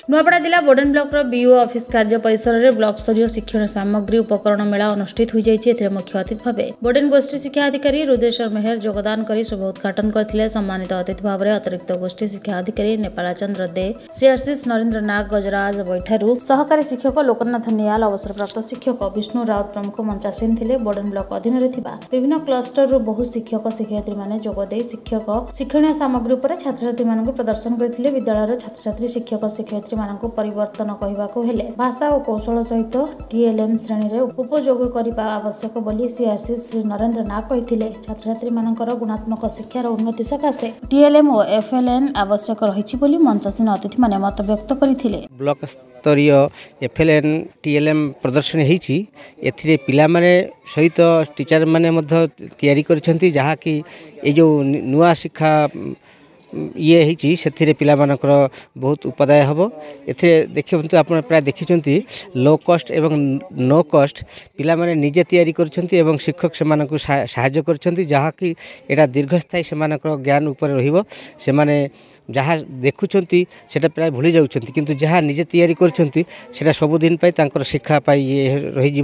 नुआपड़ा जिला Boden block BO office कार्य परिसर में ब्लॉक स्तरीय शिक्षण सामग्री उपकरण मेला अनुष्ठित हो जाए। मुख्य अतिथि भाव बोडेन गोष्ठी शिक्षा अधिकारी रुद्रेश्वर मेहर योगदान कर शुभ उद्घाटन करते। सम्मानित अतिथि भाव में अतिरिक्त गोष्ठी शिक्षा अधिकारी नेपाला चंद्र दे, सीआरसीएस नरेंद्र नाग, गजराज बैठारू सहकारी शिक्षक लोकनाथ नियाल, अवसरप्राप्त शिक्षक विष्णु राउत प्रमुख मंचासीन थे। बोडेन ब्लॉक अधीन विभिन्न क्लस्टर बहु शिक्षक शिक्षयित्री माने जोगदे शिक्षक शिक्षण सामग्री उपर छात्र छात्री प्रदर्शन करते। विद्यालय छात्र छात्री शिक्षक शिक्षयित्री मानक परिवर्तन कहबाकू हेले भाषा और कौशल सहित टीएलएम श्रेणी रे उपयोग करने आवश्यक बोली सीआरसी श्री नरेंद्र नाग कहिथिले। छात्र छात्री मानकर गुणात्मक शिक्षार उन्नति सकाशे टीएलएम और एफएलएन आवश्यक रहिछि बोली मंचासीन अतिथि माने मत व्यक्त करथिले। ब्लॉक स्तरीय एफएलएन टीएलएम प्रदर्शन होईछि। एथिरे पिला माने सहित टीचर माने मध्य तैयारी करछन्ती, जहा कि ए जो नुआ शिक्षा ये होती से पिला मानकर बहुत उपादाय हम। एथे देखते आप प्राय देखिंट लो कस्ट एवं नो कस्ट पिला माने निजे तैयारी करछन्ती एवं शिक्षक से मानकु सहाय्य करछन्ती, जहा कि एटा दीर्घस्थायी से मानकर ज्ञान उपर रहिबो। से माने जहाँ देखुंट से प्राय भूली जाउछन्ती, किंतु जहाँ निजे तैयारी करछन्ती सेटा सबुदिन पाई तांकर शिक्षा पाई ये रही।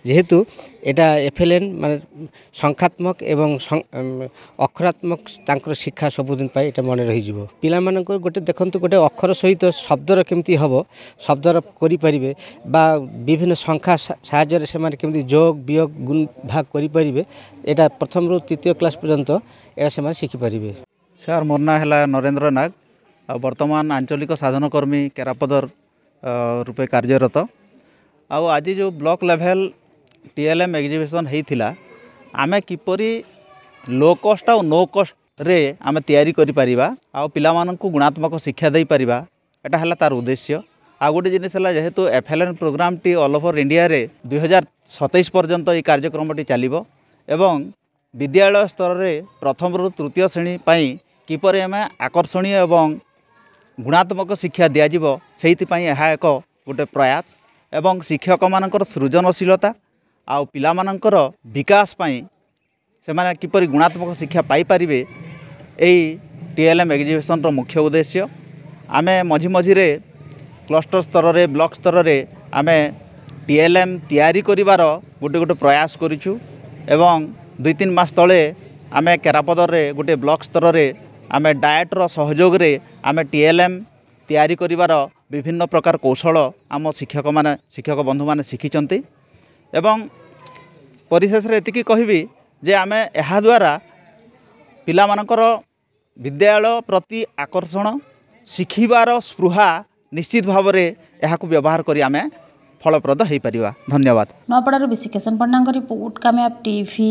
जेहेतु एटा एफएलएन माने संख्यात्मक एवं अक्षरात्मक तांकर शिक्षा सबुदिन पाई एटा मन रही। पिला मानकर गोटे देखंतु गोटे अक्षर सहित शब्दर केमती हबो, शब्दर करि परिबे बा विभिन्न संख्या साहाय्य से माने केमती जोग वियोग गुण भाग करि परिबे। एटा प्रथम रु तृतीय क्लास पर्यंत एटा से माने शिखि परिबे। सर मोर ना है नरेंद्र नाग, वर्तमान आंचलिक साधनकर्मी केरापदर रूपे कार्यरत। आज जो ब्लॉक लेवल टीएलएम एग्जीबिशन होता आमे किपरि लो कस्ट और नो कस्ट रे आमे तैयारी करि परिबा आ पिला माननकु गुणात्मक शिक्षा दे परिबा, एटा हला तार उद्देश्य। आ गोटे जिनिस हला जेहेतु एफएलएन प्रोग्राम टी ऑल ओवर इंडिया रे 2027 पर्यंत ये कार्यक्रम टी चलिबो एवं विद्यालय स्तर रे प्रथम रु तृतीय श्रेणी पाई किपरि आमे आकर्षणीय एवं गुणात्मक शिक्षा दियाजिबो सेहिति पाई एहा एक गोटे प्रयास एवं शिक्षक मानकर सृजनशीलता आउ पिला मानकर विकास पाई से माने किपरि गुणात्मक शिक्षा पाई परिबे एई टीएलएम एग्जीबिशन रो मुख्य उद्देश्य। आमे मझी मझी रे क्लस्टर स्तर रे ब्लॉक स्तर रे आमे टीएलएम तैयारी करिवार गोटे गोटे प्रयास करिछु एवं 2-3 मास तले आमे केरापदर रे गोटे ब्लॉक स्तर रे आमे डायट रो सहयोग रे आमे टीएलएम तैयारी करिवार विभिन्न प्रकार कौशल आम शिक्षक बंधु माने शिखिचंती। एवं परिशेष रे एतिकी कहबी जे आमे एहा द्वारा पिला मानकर विद्यालय प्रति आकर्षण शिखिबार स्पृहा निश्चित भाव रे एहाकु व्यवहार करी आमे फलप्रद हेई परिबा। धन्यवाद। नुआपड़ारू विशिकेशन पन्नांग रिपोर्ट कामयाब टीवी।